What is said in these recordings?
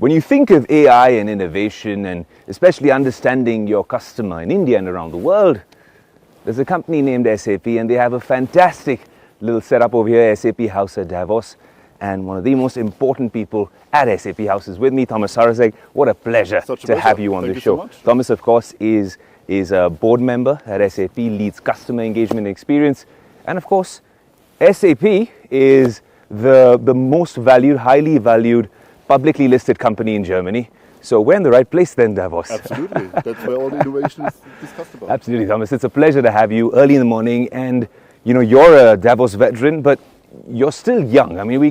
When you think of AI and innovation, and especially understanding your customer in India and around the world, there's a company named SAP, and they have a fantastic little setup over here, SAP House at Davos. And one of the most important people at SAP House is with me, Thomas Saueressig. What a pleasure to have you on the show. So Thomas, of course, is a board member at SAP, leads customer engagement and experience. And of course, SAP is the most valued, highly valued, publicly listed company in Germany. So we're in the right place then, Davos. Absolutely. That's where all the innovation is discussed about. Absolutely, Thomas. It's a pleasure to have you early in the morning. And, you know, you're a Davos veteran, but you're still young. I mean,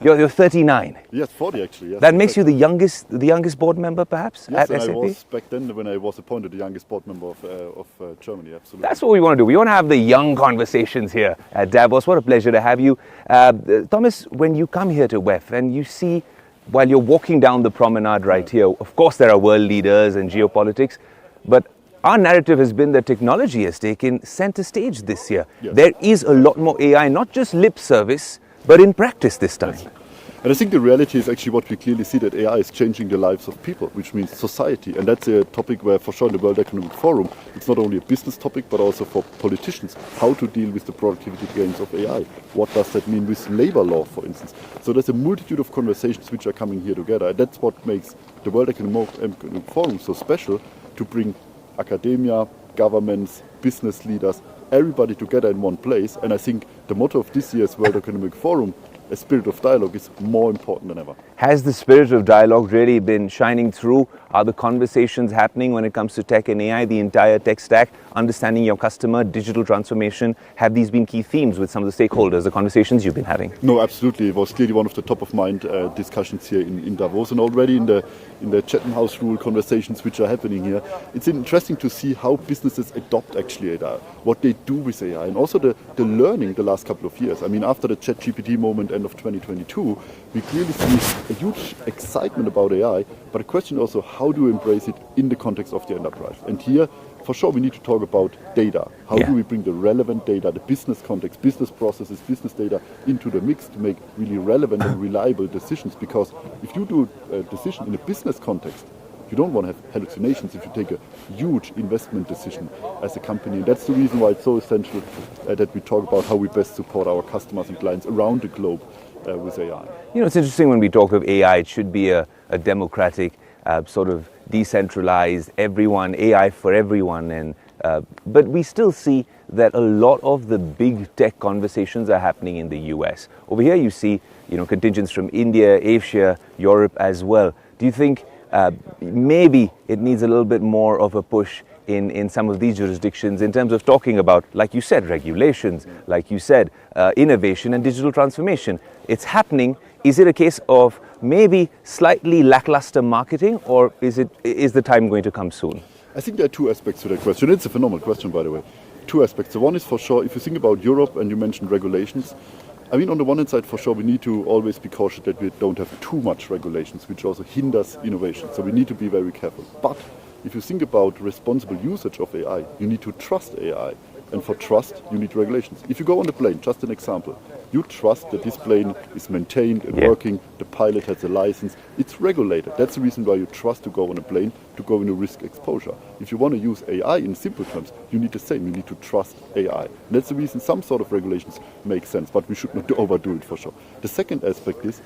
you're 39. Yes, 40 actually. Yes, that makes you the youngest board member, perhaps, yes, at and SAP? I was back then when I was appointed the youngest board member of Germany, absolutely. That's what we want to do. We want to have the young conversations here at Davos. What a pleasure to have you. Thomas, when you come here to WEF and you see, while you're walking down the promenade right here, of course there are world leaders and geopolitics, but our narrative has been that technology has taken center stage this year. Yes. There is a lot more AI, not just lip service, but in practice this time. Yes. And I think the reality is actually what we clearly see, that AI is changing the lives of people, which means society. And that's a topic where, for sure, in the World Economic Forum, it's not only a business topic, but also for politicians, how to deal with the productivity gains of AI. What does that mean with labor law, for instance? So there's a multitude of conversations which are coming here together. And that's what makes the World Economic Forum so special, to bring academia, governments, business leaders, everybody together in one place. And I think the motto of this year's World Economic Forum, a spirit of dialogue, is more important than ever. Has the spirit of dialogue really been shining through? Are the conversations happening when it comes to tech and AI, the entire tech stack, understanding your customer, digital transformation? Have these been key themes with some of the stakeholders, the conversations you've been having? No, absolutely. It was clearly one of the top of mind discussions here in Davos, and already in the Chatham House rule conversations which are happening here. It's interesting to see how businesses adopt actually AI, what they do with AI, and also the learning the last couple of years. I mean, after the ChatGPT moment, end of 2022, we clearly see a huge excitement about AI, but the question also, how do we embrace it in the context of the enterprise? And here, for sure, we need to talk about data. How do we bring the relevant data, the business context, business processes, business data into the mix to make really relevant and reliable decisions? Because if you do a decision in a business context, you don't want to have hallucinations if you take a huge investment decision as a company. And that's the reason why it's so essential that we talk about how we best support our customers and clients around the globe with AI. You know, it's interesting when we talk of AI, it should be a democratic, sort of decentralized, everyone, AI for everyone. And but we still see that a lot of the big tech conversations are happening in the US. Over here you see, you know, contingents from India, Asia, Europe as well. Do you think maybe it needs a little bit more of a push in some of these jurisdictions in terms of talking about, like you said, regulations, like you said, innovation and digital transformation? It's happening. Is it a case of maybe slightly lackluster marketing, or is the time going to come soon? I think there are two aspects to that question. It's a phenomenal question, by the way. Two aspects. The one is, for sure, if you think about Europe and you mentioned regulations, I mean, on the one hand side, for sure, we need to always be cautious that we don't have too much regulations, which also hinders innovation. So we need to be very careful. But if you think about responsible usage of AI, you need to trust AI. And for trust, you need regulations. If you go on the plane, just an example, you trust that this plane is maintained and working, the pilot has a license, it's regulated. That's the reason why you trust to go on a plane, to go into risk exposure. If you want to use AI in simple terms, you need the same, you need to trust AI. And that's the reason some sort of regulations make sense, but we should not overdo it for sure. The second aspect is,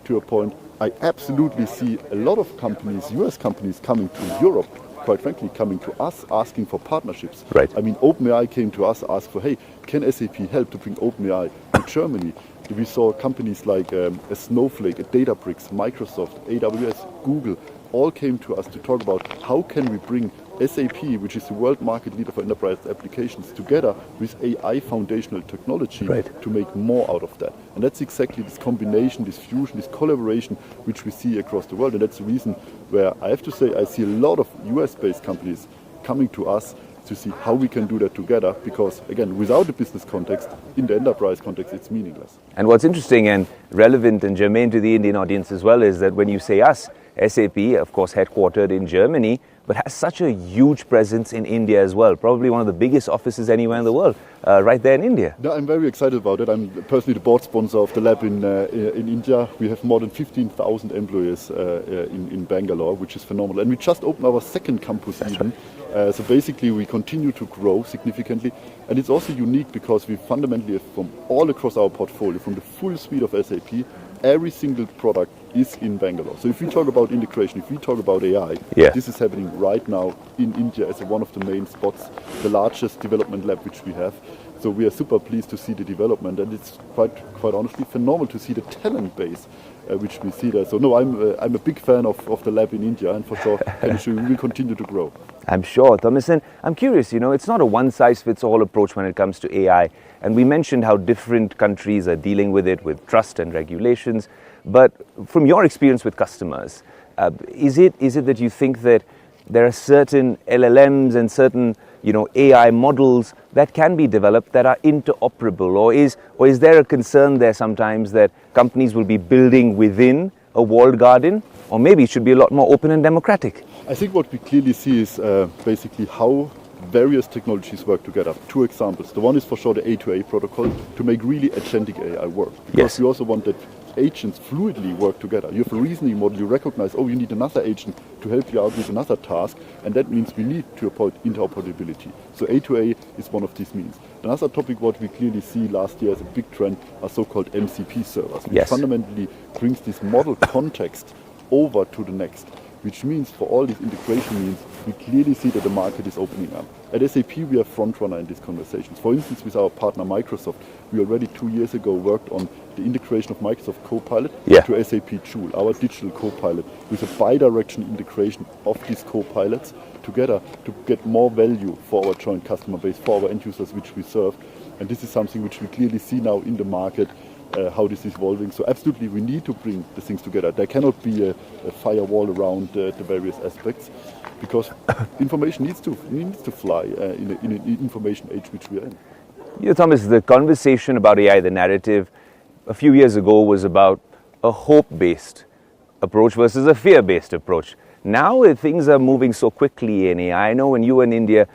to your point, I absolutely see a lot of companies, US companies, coming to Europe, quite frankly, coming to us, asking for partnerships. Right. I mean, OpenAI came to us, asked for, hey, can SAP help to bring OpenAI to Germany? We saw companies like a Snowflake, a Databricks, Microsoft, AWS, Google, all came to us to talk about how can we bring SAP, which is the world market leader for enterprise applications, together with AI foundational technology to make more out of that. And that's exactly this combination, this fusion, this collaboration which we see across the world. And that's the reason where I have to say I see a lot of US-based companies coming to us to see how we can do that together, because, again, without the business context, in the enterprise context, it's meaningless. And what's interesting and relevant and germane to the Indian audience as well is that when you say us, SAP, of course, headquartered in Germany, but has such a huge presence in India as well. Probably one of the biggest offices anywhere in the world, right there in India. Yeah, I'm very excited about it. I'm personally the board sponsor of the lab in India. We have more than 15,000 employees in Bangalore, which is phenomenal. And we just opened our second campus even. So basically we continue to grow significantly. And it's also unique because we fundamentally have from all across our portfolio, from the full suite of SAP, every single product is in Bangalore. So if we talk about integration, if we talk about AI, this is happening right now in India as one of the main spots, the largest development lab which we have. So we are super pleased to see the development, and it's quite honestly phenomenal to see the talent base which we see there. So no, I'm a big fan of the lab in India, and for sure, we will continue to grow. I'm sure, Thomas. And I'm curious, it's not a one-size-fits-all approach when it comes to AI. And we mentioned how different countries are dealing with it, with trust and regulations. But from your experience with customers, is it that you think that there are certain LLMs and certain AI models that can be developed that are interoperable, or is there a concern there sometimes that companies will be building within a walled garden, or maybe it should be a lot more open and democratic? I think what we clearly see is basically how various technologies work together. Two examples. The one is for sure the A2A protocol to make really agentic AI work, because we also want that agents fluidly work together. You have a reasoning model, you recognize, you need another agent to help you out with another task, and that means we need to avoid interoperability. So A2A is one of these means. Another topic what we clearly see last year as a big trend are so-called MCP servers, which fundamentally brings this model context over to the next, which means for all these integration means, we clearly see that the market is opening up. At SAP, we are front runner in these conversations. For instance, with our partner Microsoft, we already 2 years ago worked on the integration of Microsoft Copilot to SAP Joule, our digital Copilot, with a bi-direction integration of these Copilots together to get more value for our joint customer base, for our end users which we serve. And this is something which we clearly see now in the market, how this is evolving. So absolutely we need to bring the things together. There cannot be a firewall around the various aspects, because information needs to fly in an information age which we are in. Thomas, the conversation about AI, the narrative a few years ago was about a hope-based approach versus a fear-based approach. Now things are moving so quickly in AI. I know when you were in India,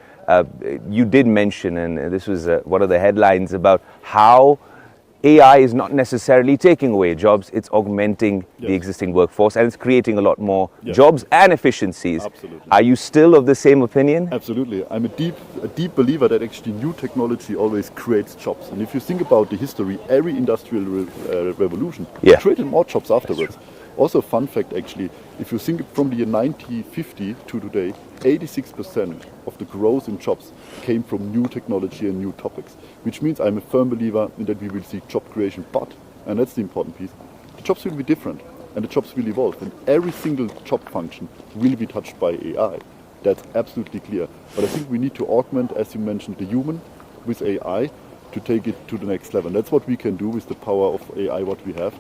you did mention, and this was one of the headlines, about how AI is not necessarily taking away jobs, it's augmenting the existing workforce, and it's creating a lot more jobs and efficiencies. Absolutely. Are you still of the same opinion? Absolutely. I'm a deep believer that actually new technology always creates jobs. And if you think about the history, every industrial revolution created more jobs afterwards. Also, fun fact actually, if you think from the year 1950 to today, 86% of the growth in jobs came from new technology and new topics, which means I'm a firm believer in that we will see job creation, but, and that's the important piece, the jobs will be different and the jobs will evolve, and every single job function will be touched by AI. That's absolutely clear. But I think we need to augment, as you mentioned, the human with AI to take it to the next level. And that's what we can do with the power of AI, what we have.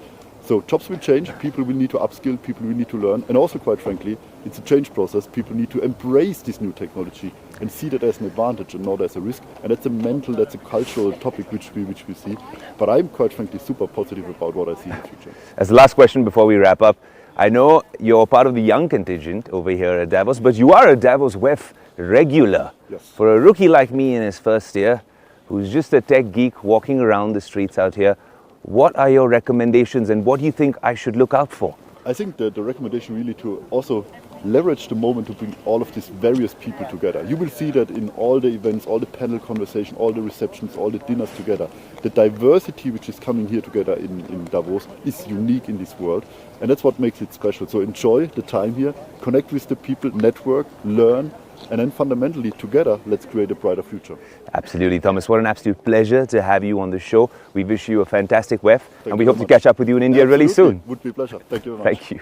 So jobs will change, people will need to upskill, people will need to learn, and also, quite frankly, it's a change process. People need to embrace this new technology and see that as an advantage and not as a risk. And that's a mental, that's a cultural topic which we see. But I'm quite frankly super positive about what I see in the future. As the last question before we wrap up, I know you're part of the young contingent over here at Davos, but you are a Davos WEF regular. Yes. For a rookie like me in his first year, who's just a tech geek walking around the streets out here, what are your recommendations and what do you think I should look out for? I think the recommendation really to also leverage the moment to bring all of these various people together. You will see that in all the events, all the panel conversations, all the receptions, all the dinners together. The diversity which is coming here together in Davos is unique in this world, and that's what makes it special. So enjoy the time here, connect with the people, network, learn, and then fundamentally together, let's create a brighter future. Absolutely, Thomas. What an absolute pleasure to have you on the show. We wish you a fantastic WEF, and we hope to catch up with you in India really soon. Would be a pleasure. Thank you very much. Thank you.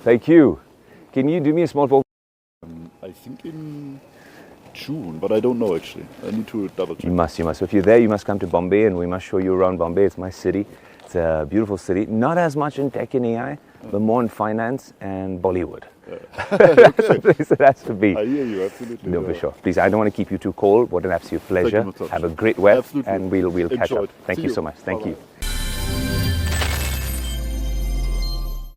Thank you. Can you do me a small favor? I think in June, but I don't know actually. I need to double check. You must. So if you're there, you must come to Bombay, and we must show you around Bombay. It's my city. It's a beautiful city. Not as much in tech and AI, but more in finance and Bollywood. That's the place it has to be. I hear you, absolutely. No, for sure. Please, I don't want to keep you too cold. What an absolute pleasure. Have a great WEF, and we'll catch up. Thank you so much. Thank you.